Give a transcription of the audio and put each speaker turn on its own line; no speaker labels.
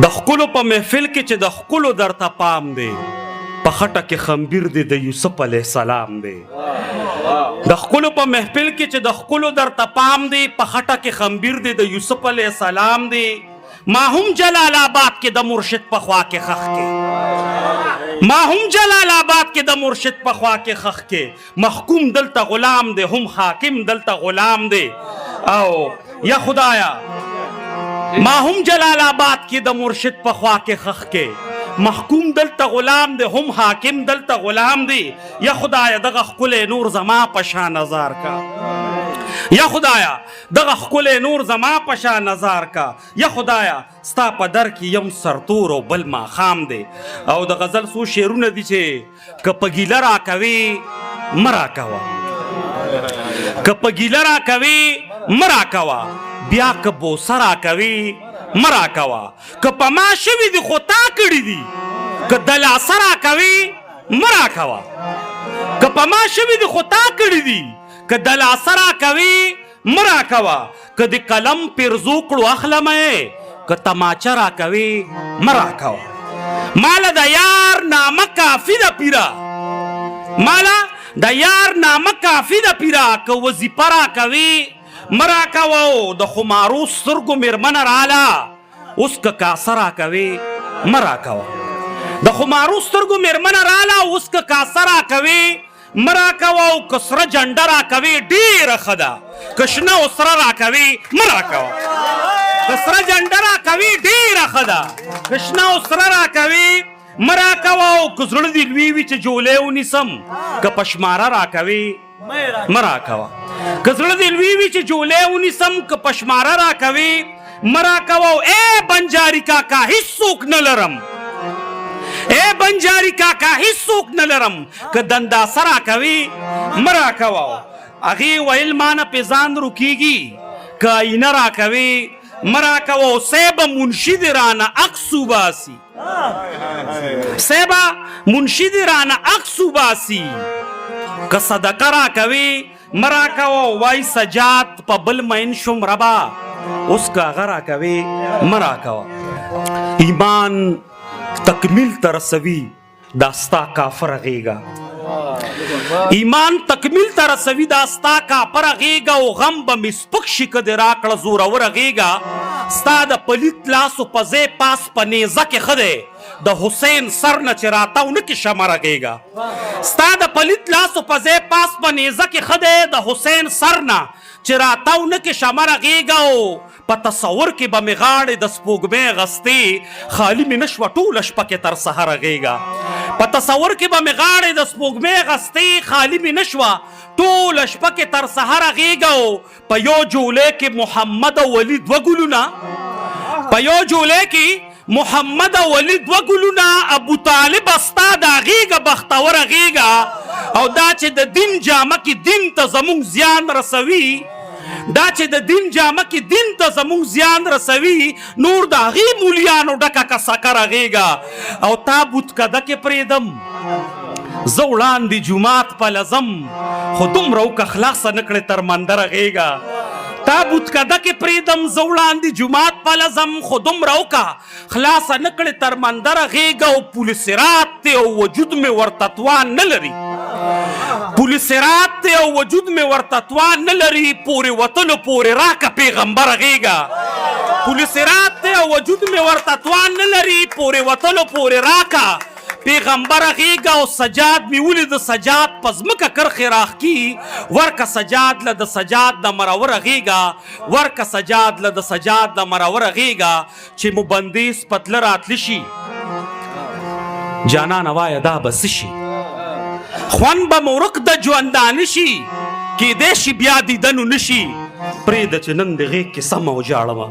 د ښکلو په محفل کې چې د ښکلو درته پام دی، په خټه کې خمبیر دی د یوسف علیه السلام دی. د ښکلو په محفل کې چې د ښکلو درته پام دی، په خټه کې خمبیر دی د یوسف علیه السلام دی. ما هم جلال آباد کې د مرشد په خوا کې خخ کې، ما هم جلال آباد کې د مرشد په خوا کې خخ کې. محکوم دلته غلام دی، هم حاکم دلته غلام دی. او یا خدایا ما هم جلال آباد کې د مرشد په خوا کې خخ کې، محکوم دلته غلام دی، هم حاکم دلته غلام دی. یا خدایا دغه ښکلی نور زما په شا نظر کا، یا خدایا دغه ښکلی نور زما په شا نظر کا. یا خدایا ستا په در کې یم سرتور او بل ماښام دی. او د غزل څو شعرونه دي چې که په ګیله راکوې مه راکوه، که په ګیله راکوې مه راکوه، بیا که بوسه راکوي مه راکوه. که په ما شوي دي خو تا کړي دي، که دلاسه راکوي مه راکوه. که په ما شوي دي خو تا کړي دي، که دلاسه راکوي مه راکوه. که د قلم پیرزو کړو اخلمه، که تماچه راکوي مه راکوه. ماله د یار نامه کافي ده پیره، ماله د یار نامه کافي ده پیره. که وظیفه راکوي مه راکوه. د خمارو سترګو مېرمنه راله، اوس که کاسه راکوي مه راکوه. د خمارو سترګو مېرمنه راله، اوس که کاسه راکوي مه راکوه. او که سره جنډه راکوي ډېره ښه ده، که شنه او سره راکوي مه راکوه. که سره جنډه راکوي ډېره ښه ده، که شنه او سره راکوي مه راکوه. او که زړه دې لوی وي چې جولۍ ونیسم، که پشماره راکوي مه راکوه. که زړه دې لوی وي چې جولۍ ونیسم، که پشماره راکوي مه راکوه. ای بنجاري کاکا هېڅوک نه لرم، ای بنجاري کاکا هېڅوک نه لرم، که دنداسه راکوي مه راکوه. هغې ویل ما نه پې ځان روکېږي، که آینه راکوي مه راکوه. صیبه منشي دې رانه عکس وباسي، صیبه منشي دې رانه عکس وباسي. که صدقه راکوي مه راکوه. وای سجاد په بل مین شم ربا، اوس که هغه راکوي مه راکوه. ایمان تکمیل ته رسوي دا ستا کافره غېږه، ایمان تکمیل ته رسوي دا ستا کافره غېږه. او غم به مې سپک شي که دې راکړه زوروره غېږه. ستا د پلیت لاسو په ځای پاس په نیزه کې ښه دی، د حسین سر نه چې راتاو نه کې شمه رغېږه. ستا د پلیت لاسو په ځای پاس په نیزه کې ښه دی، د حسین سر نه چې راتاو نه کې شمه رغېږه. او په تصور کې به مې غاړې د سپوږمۍ غستې، خالي مې نه شوه ټوله شپه کې تر سحره غېږه. په تصور کې به مې غاړې د سپوږمۍ غستې، خالي مې نه شوه ټوله شپه کې تر سحره غېږه. او په یو جولۍ کې محمد او علي دوه ګلونه، په یو جولۍ کې محمد او علي دوه ګلونه، ابو طالب ستا دا غېږه بختوره غېږه. او دا چې د دین جامه کې دین ته زمونږ زیان رسوي، دا چې د دین جامه کې دین ته زمونږ زیان رسوي، نور د هغې مولیانو ډکه که سکره غېږه. او تابوت کده کې پرېږدم زه وړاندې جومات په لزم، خو دومره وکه خلاصه نه کړې تر مندره غېږه. تابوت کده کې پرېږدم زه وړاندې جومات په لزم، خو دومره وکه خلاصه نه کړې تر مندره غېږه. او پل صراط دی او وجود مې ورته توان نه لري، پل صراط دی او وجود مې ورته توان نه لري. پورې وتلو پورې راکه پیغمبره غېږه، پل صراط دی او وجود مې ورته توان نه لري. پورې وتلو پورې راکه پیغمبره غېږه. او سجاد مې ولید سجاد په ځمکه کرښې راښکي، ورکه سجاد له د سجاد د مروره غېږه، ورکه سجاد له د سجاد د مروره غېږه. چې مو بندیز پتله راتلی شي جانانه وایه دا به څه شي، خوند به مو ورک د ژوندانه شي، کیدای شي بیا دیدنو نه شي. پرېږده چې نن د غېږ کې سمه وژاړمه.